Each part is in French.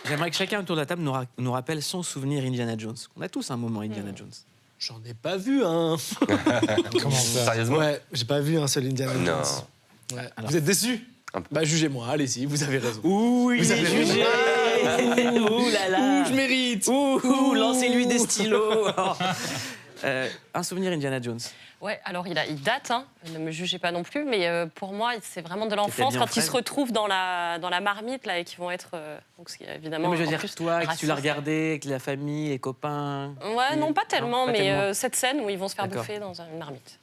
J'aimerais que chacun autour de la table nous rappelle son souvenir Indiana Jones. On a tous un moment Indiana Jones. J'en ai pas vu un. Comment ça? Sérieusement? Ouais, j'ai pas vu un seul Indiana Non. Jones. Ouais. Vous êtes déçus? Bah jugez-moi, allez-y, vous avez raison. Ouh, il Vous est avez jugé. Ouh là là. Je mérite. Ouh, lancez-lui des stylos. Un souvenir Indiana Jones. Ouais, alors il date, hein, ne me jugez pas non plus, mais pour moi, c'est vraiment de l'enfance bien quand ils se Fred. retrouvent dans la marmite là, et qui vont être. Donc, c'est évidemment. Mais je veux en dire, plus toi, que tu l'as raciste. regardé, avec la famille, les copains. Ouais, non, pas tellement, pas mais tellement. cette scène où ils vont se faire D'accord. bouffer dans une marmite.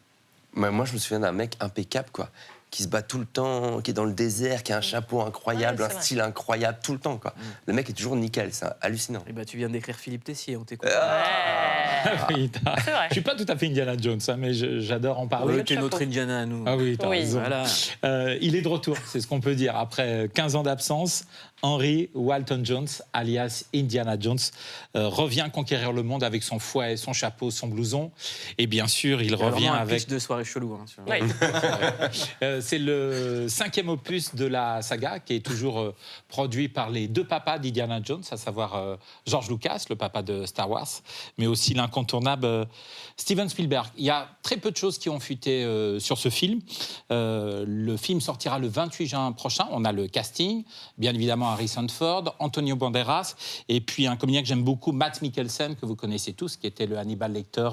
Moi, je me souviens d'un mec impeccable, quoi, qui se bat tout le temps, qui est dans le désert, qui a un chapeau incroyable, Ouais, un c'est vrai. style incroyable tout le temps, quoi. Le mec est toujours nickel, c'est hallucinant. Eh ben, tu viens d'écrire Philippe Tessier, on t'écoute. Oui, C'est vrai. je suis pas tout à fait Indiana Jones, hein, mais j'adore en parler. Oui, tu es notre Indiana à nous. Ah oui, t'as Oui. raison. Voilà. Il est de retour, c'est ce qu'on peut dire. Après 15 ans d'absence, Henry Walton Jones, alias Indiana Jones, revient conquérir le monde avec son fouet, son chapeau, son blouson. Et bien sûr, il revient Vraiment un avec... pitch de soirée chelou. Hein, sur... Oui. C'est le 5e opus de la saga qui est toujours produit par les deux papas d'Indiana Jones, à savoir George Lucas, le papa de Star Wars, mais aussi l'incontournable Steven Spielberg. Il y a très peu de choses qui ont fuité sur ce film. Le film sortira le 28 juin prochain. On a le casting, bien évidemment Harrison Ford, Antonio Banderas, et puis un comédien que j'aime beaucoup, Matt Mikkelsen, que vous connaissez tous, qui était le Hannibal Lecter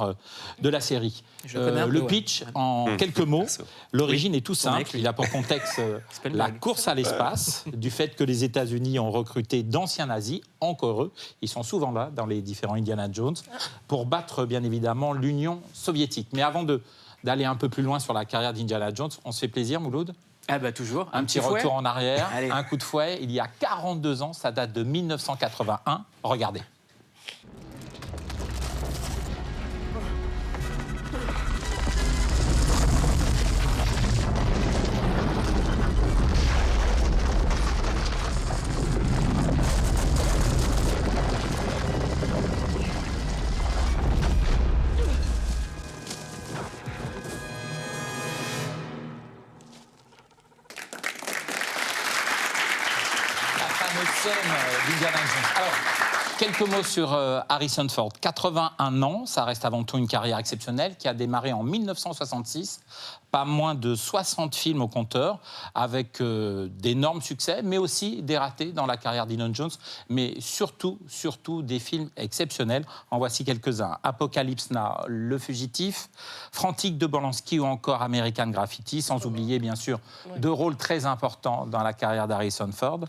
de la série. Je le connais un peu, Le ouais. pitch, en quelques mots, l'origine est tout on est avec simple. lui. Il a pour contexte la Spielberg. course à l'espace, du fait que les États-Unis ont recruté d'anciens nazis, encore eux, ils sont souvent là dans les différents Indiana Jones, pour battre bien évidemment l'Union soviétique. Mais avant d'aller un peu plus loin sur la carrière d'Indiana Jones, on se fait plaisir, Mouloud? Ah bah toujours. Un petit fouet. retour en arrière, Allez. un coup de fouet, il y a 42 ans, ça date de 1981. Regardez. La fameuse scène d'Indiana Jones. Alors, quelques mots sur Harrison Ford. 81 ans, ça reste avant tout une carrière exceptionnelle qui a démarré en 1966. Pas moins de 60 films au compteur, avec d'énormes succès, mais aussi des ratés dans la carrière d'Indiana Jones, mais surtout des films exceptionnels. En voici quelques-uns. Apocalypse Now, Le Fugitif, Frantic de Polanski ou encore American Graffiti, sans oublier bien sûr deux rôles très importants dans la carrière d'Harrison Ford.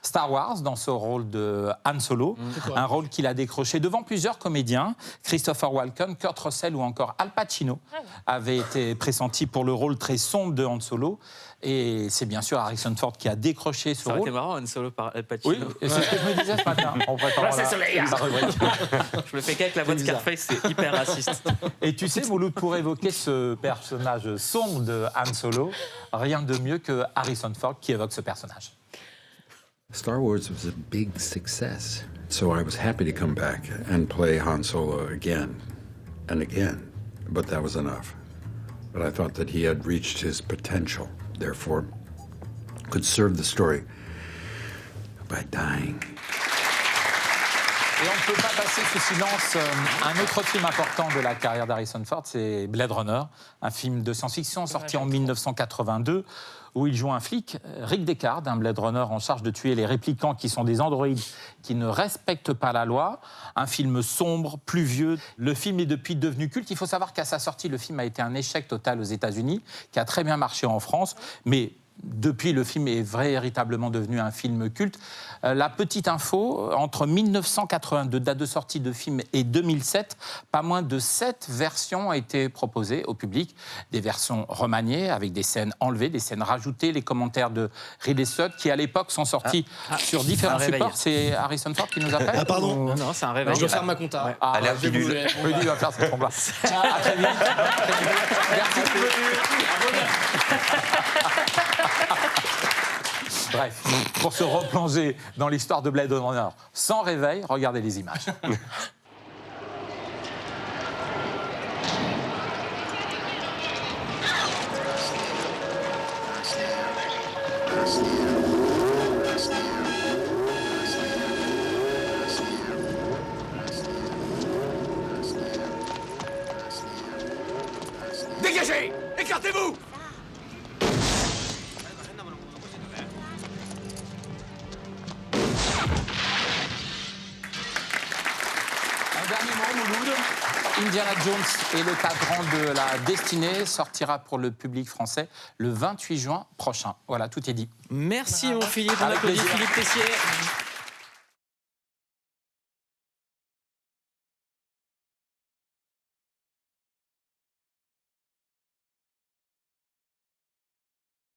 Star Wars, dans ce rôle de Han Solo, un rôle qu'il a décroché devant plusieurs comédiens, Christopher Walken, Kurt Russell ou encore Al Pacino, avaient été pressentis pour le rôle très sombre de Han Solo. Et c'est bien sûr Harrison Ford qui a décroché ce Ça aurait été rôle. marrant, Un Solo par Al Pacino. Oui, et c'est ce que je me disais ce matin en préparant la rubrique. Je le fais qu'avec la voix de Scarface, c'est hyper raciste. Et tu sais, Mouloud, pour évoquer ce personnage sombre de Han Solo, rien de mieux que Harrison Ford qui évoque ce personnage. Star Wars was a big success, so I was happy to come back and play Han Solo again and again, but that was enough. But I thought that he had reached his potential, therefore could serve the story by dying. Et on ne peut pas passer sous silence un autre film important de la carrière d'Harrison Ford, c'est Blade Runner, un film de science-fiction sorti en 1982, où il joue un flic, Rick Deckard, un Blade Runner en charge de tuer les réplicants qui sont des androïdes qui ne respectent pas la loi. Un film sombre, pluvieux. Le film est depuis devenu culte. Il faut savoir qu'à sa sortie, le film a été un échec total aux États-Unis, qui a très bien marché en France, mais depuis, le film est véritablement devenu un film culte. La petite info, entre 1982, date de sortie de film, et 2007, pas moins de 7 versions ont été proposées au public. Des versions remaniées, avec des scènes enlevées, des scènes rajoutées, les commentaires de Ridley Scott, qui à l'époque sont sortis sur différents un réveil. supports. C'est Harrison Ford qui nous appelle. Ah, pardon. Non, c'est un réveil. Je dois faire ma compta. Ouais. Ah, Allez, bah, hop, je vais pilule. vous- Rudy va faire cette trompe-là. À très vite. Merci. Bref, pour se replonger dans l'histoire de Blade Runner sans réveil, regardez les images. Écartez-vous! Un dernier mot, Mouloud. Indiana Jones et le cadran de la destinée sortira pour le public français le 28 juin prochain. Voilà, tout est dit. Merci, mon Philippe. On Avec applaudit plaisir. Philippe Tessier.